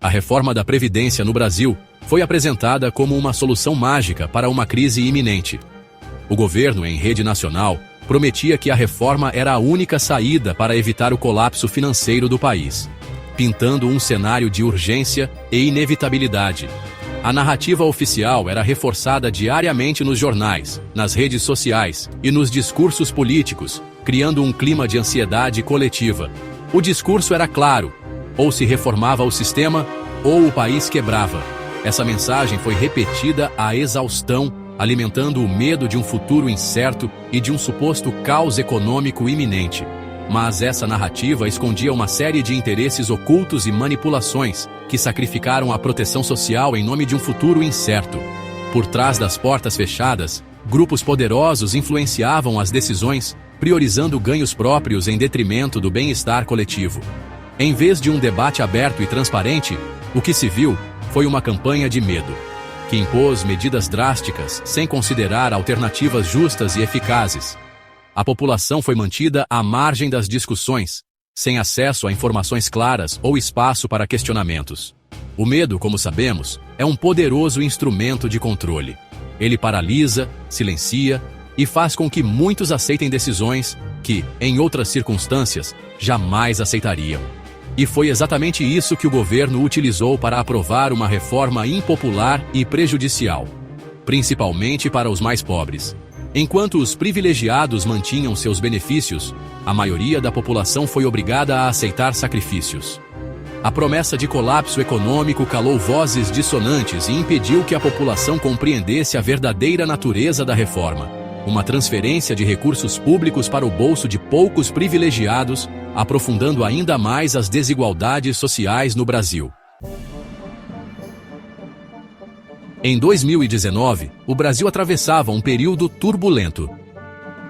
A reforma da Previdência no Brasil foi apresentada como uma solução mágica para uma crise iminente. O governo, em rede nacional, prometia que a reforma era a única saída para evitar o colapso financeiro do país, pintando um cenário de urgência e inevitabilidade. A narrativa oficial era reforçada diariamente nos jornais, nas redes sociais e nos discursos políticos, criando um clima de ansiedade coletiva. O discurso era claro: ou se reformava o sistema, ou o país quebrava. Essa mensagem foi repetida à exaustão, alimentando o medo de um futuro incerto e de um suposto caos econômico iminente. Mas essa narrativa escondia uma série de interesses ocultos e manipulações que sacrificaram a proteção social em nome de um futuro incerto. Por trás das portas fechadas, grupos poderosos influenciavam as decisões, priorizando ganhos próprios em detrimento do bem-estar coletivo. Em vez de um debate aberto e transparente, o que se viu foi uma campanha de medo, que impôs medidas drásticas sem considerar alternativas justas e eficazes. A população foi mantida à margem das discussões, sem acesso a informações claras ou espaço para questionamentos. O medo, como sabemos, é um poderoso instrumento de controle. Ele paralisa, silencia e faz com que muitos aceitem decisões que, em outras circunstâncias, jamais aceitariam. E foi exatamente isso que o governo utilizou para aprovar uma reforma impopular e prejudicial, principalmente para os mais pobres. Enquanto os privilegiados mantinham seus benefícios, a maioria da população foi obrigada a aceitar sacrifícios. A promessa de colapso econômico calou vozes dissonantes e impediu que a população compreendesse a verdadeira natureza da reforma: uma transferência de recursos públicos para o bolso de poucos privilegiados, aprofundando ainda mais as desigualdades sociais no Brasil. Em 2019, o Brasil atravessava um período turbulento.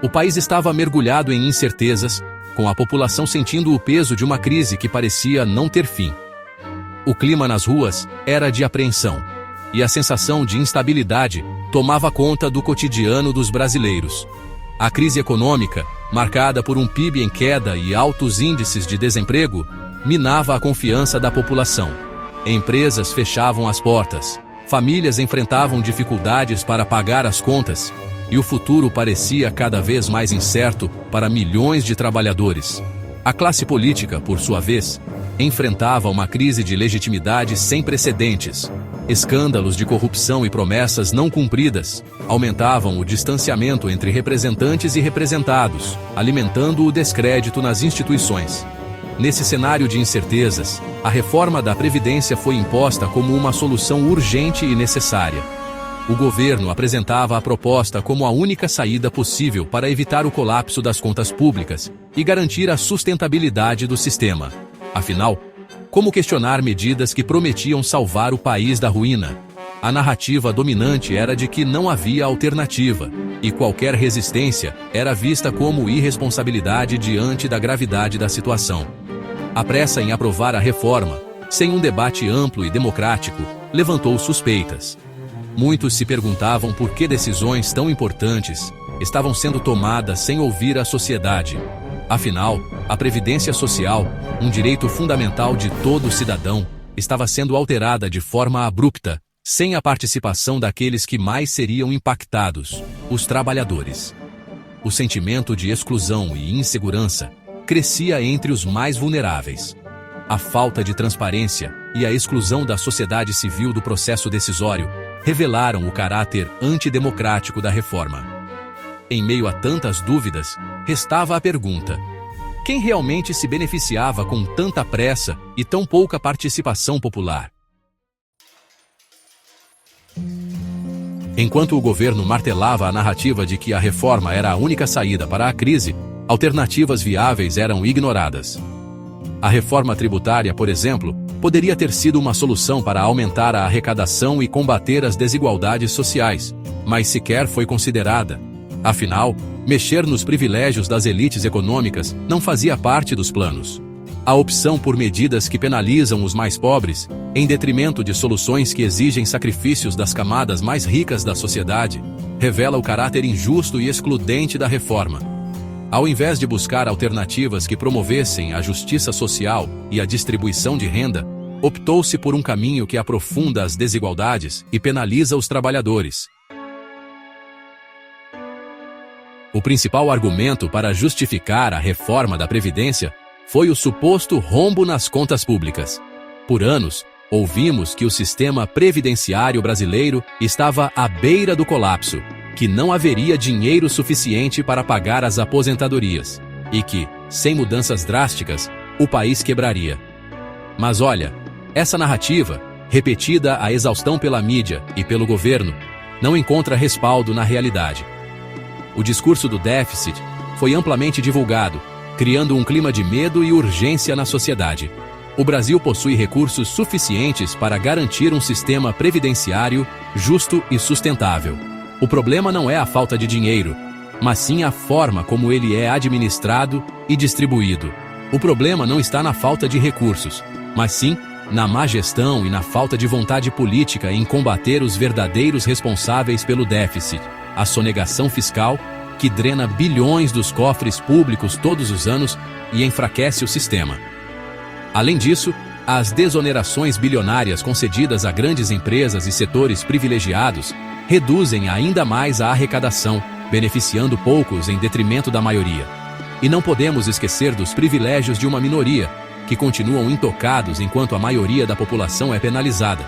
O país estava mergulhado em incertezas, com a população sentindo o peso de uma crise que parecia não ter fim. O clima nas ruas era de apreensão, e a sensação de instabilidade tomava conta do cotidiano dos brasileiros. A crise econômica, marcada por um PIB em queda e altos índices de desemprego, minava a confiança da população. Empresas fechavam as portas, famílias enfrentavam dificuldades para pagar as contas, e o futuro parecia cada vez mais incerto para milhões de trabalhadores. A classe política, por sua vez, enfrentava uma crise de legitimidade sem precedentes. Escândalos de corrupção e promessas não cumpridas aumentavam o distanciamento entre representantes e representados, alimentando o descrédito nas instituições. Nesse cenário de incertezas, a reforma da Previdência foi imposta como uma solução urgente e necessária. O governo apresentava a proposta como a única saída possível para evitar o colapso das contas públicas e garantir a sustentabilidade do sistema. Afinal, como questionar medidas que prometiam salvar o país da ruína? A narrativa dominante era de que não havia alternativa, e qualquer resistência era vista como irresponsabilidade diante da gravidade da situação. A pressa em aprovar a reforma, sem um debate amplo e democrático, levantou suspeitas. Muitos se perguntavam por que decisões tão importantes estavam sendo tomadas sem ouvir a sociedade. Afinal, a Previdência Social, um direito fundamental de todo cidadão, estava sendo alterada de forma abrupta, sem a participação daqueles que mais seriam impactados, os trabalhadores. O sentimento de exclusão e insegurança crescia entre os mais vulneráveis. A falta de transparência e a exclusão da sociedade civil do processo decisório revelaram o caráter antidemocrático da reforma. Em meio a tantas dúvidas, restava a pergunta: quem realmente se beneficiava com tanta pressa e tão pouca participação popular? Enquanto o governo martelava a narrativa de que a reforma era a única saída para a crise, alternativas viáveis eram ignoradas. A reforma tributária, por exemplo, poderia ter sido uma solução para aumentar a arrecadação e combater as desigualdades sociais, mas sequer foi considerada. Afinal, mexer nos privilégios das elites econômicas não fazia parte dos planos. A opção por medidas que penalizam os mais pobres, em detrimento de soluções que exigem sacrifícios das camadas mais ricas da sociedade, revela o caráter injusto e excludente da reforma. Ao invés de buscar alternativas que promovessem a justiça social e a distribuição de renda, optou-se por um caminho que aprofunda as desigualdades e penaliza os trabalhadores. O principal argumento para justificar a reforma da Previdência foi o suposto rombo nas contas públicas. Por anos, ouvimos que o sistema previdenciário brasileiro estava à beira do colapso, que não haveria dinheiro suficiente para pagar as aposentadorias e que, sem mudanças drásticas, o país quebraria. Mas olha, essa narrativa, repetida à exaustão pela mídia e pelo governo, não encontra respaldo na realidade. O discurso do déficit foi amplamente divulgado, criando um clima de medo e urgência na sociedade. O Brasil possui recursos suficientes para garantir um sistema previdenciário justo e sustentável. O problema não é a falta de dinheiro, mas sim a forma como ele é administrado e distribuído. O problema não está na falta de recursos, mas sim na má gestão e na falta de vontade política em combater os verdadeiros responsáveis pelo déficit, a sonegação fiscal, que drena bilhões dos cofres públicos todos os anos e enfraquece o sistema. Além disso, as desonerações bilionárias concedidas a grandes empresas e setores privilegiados reduzem ainda mais a arrecadação, beneficiando poucos em detrimento da maioria. E não podemos esquecer dos privilégios de uma minoria, que continuam intocados enquanto a maioria da população é penalizada.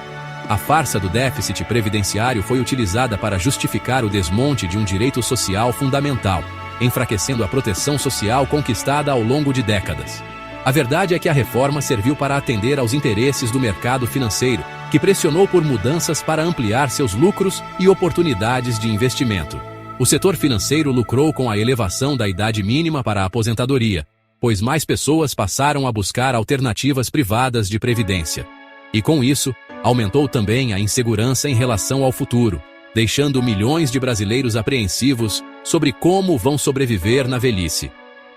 A farsa do déficit previdenciário foi utilizada para justificar o desmonte de um direito social fundamental, enfraquecendo a proteção social conquistada ao longo de décadas. A verdade é que a reforma serviu para atender aos interesses do mercado financeiro, que pressionou por mudanças para ampliar seus lucros e oportunidades de investimento. O setor financeiro lucrou com a elevação da idade mínima para a aposentadoria, pois mais pessoas passaram a buscar alternativas privadas de previdência. E com isso, aumentou também a insegurança em relação ao futuro, deixando milhões de brasileiros apreensivos sobre como vão sobreviver na velhice.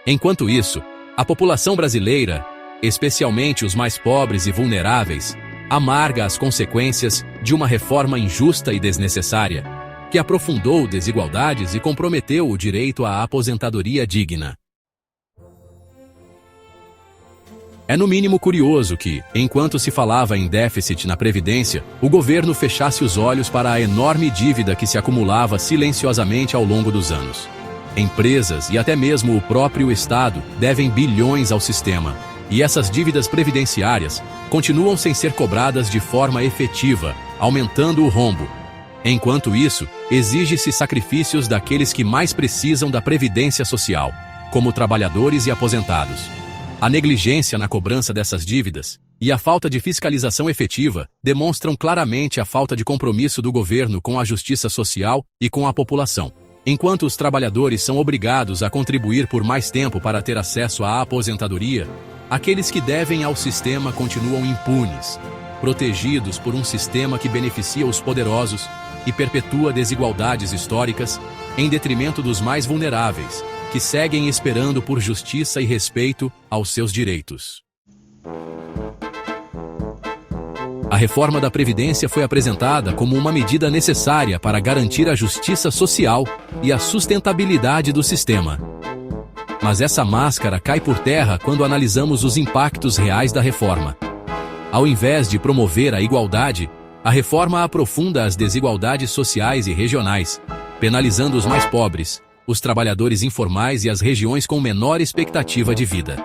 Enquanto isso, a população brasileira, especialmente os mais pobres e vulneráveis, amarga as consequências de uma reforma injusta e desnecessária, que aprofundou desigualdades e comprometeu o direito à aposentadoria digna. É no mínimo curioso que, enquanto se falava em déficit na Previdência, o governo fechasse os olhos para a enorme dívida que se acumulava silenciosamente ao longo dos anos. Empresas e até mesmo o próprio Estado devem bilhões ao sistema, e essas dívidas previdenciárias continuam sem ser cobradas de forma efetiva, aumentando o rombo. Enquanto isso, exige-se sacrifícios daqueles que mais precisam da previdência social, como trabalhadores e aposentados. A negligência na cobrança dessas dívidas e a falta de fiscalização efetiva demonstram claramente a falta de compromisso do governo com a justiça social e com a população. Enquanto os trabalhadores são obrigados a contribuir por mais tempo para ter acesso à aposentadoria, aqueles que devem ao sistema continuam impunes, protegidos por um sistema que beneficia os poderosos e perpetua desigualdades históricas em detrimento dos mais vulneráveis, que seguem esperando por justiça e respeito aos seus direitos. A reforma da Previdência foi apresentada como uma medida necessária para garantir a justiça social e a sustentabilidade do sistema. Mas essa máscara cai por terra quando analisamos os impactos reais da reforma. Ao invés de promover a igualdade, a reforma aprofunda as desigualdades sociais e regionais, penalizando os mais pobres, os trabalhadores informais e as regiões com menor expectativa de vida.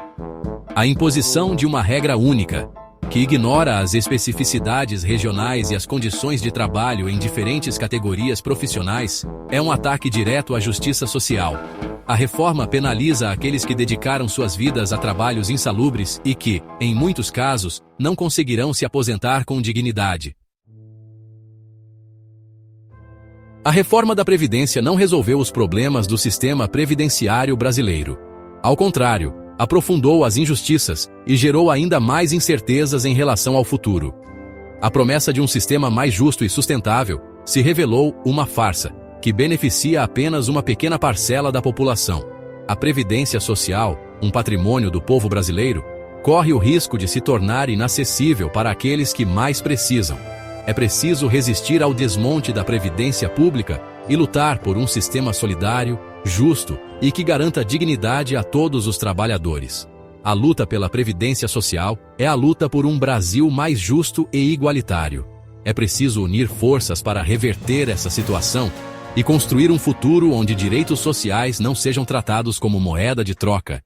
A imposição de uma regra única, que ignora as especificidades regionais e as condições de trabalho em diferentes categorias profissionais, é um ataque direto à justiça social. A reforma penaliza aqueles que dedicaram suas vidas a trabalhos insalubres e que, em muitos casos, não conseguirão se aposentar com dignidade. A reforma da Previdência não resolveu os problemas do sistema previdenciário brasileiro. Ao contrário, aprofundou as injustiças e gerou ainda mais incertezas em relação ao futuro. A promessa de um sistema mais justo e sustentável se revelou uma farsa, que beneficia apenas uma pequena parcela da população. A Previdência Social, um patrimônio do povo brasileiro, corre o risco de se tornar inacessível para aqueles que mais precisam. É preciso resistir ao desmonte da previdência pública e lutar por um sistema solidário, justo e que garanta dignidade a todos os trabalhadores. A luta pela previdência social é a luta por um Brasil mais justo e igualitário. É preciso unir forças para reverter essa situação e construir um futuro onde direitos sociais não sejam tratados como moeda de troca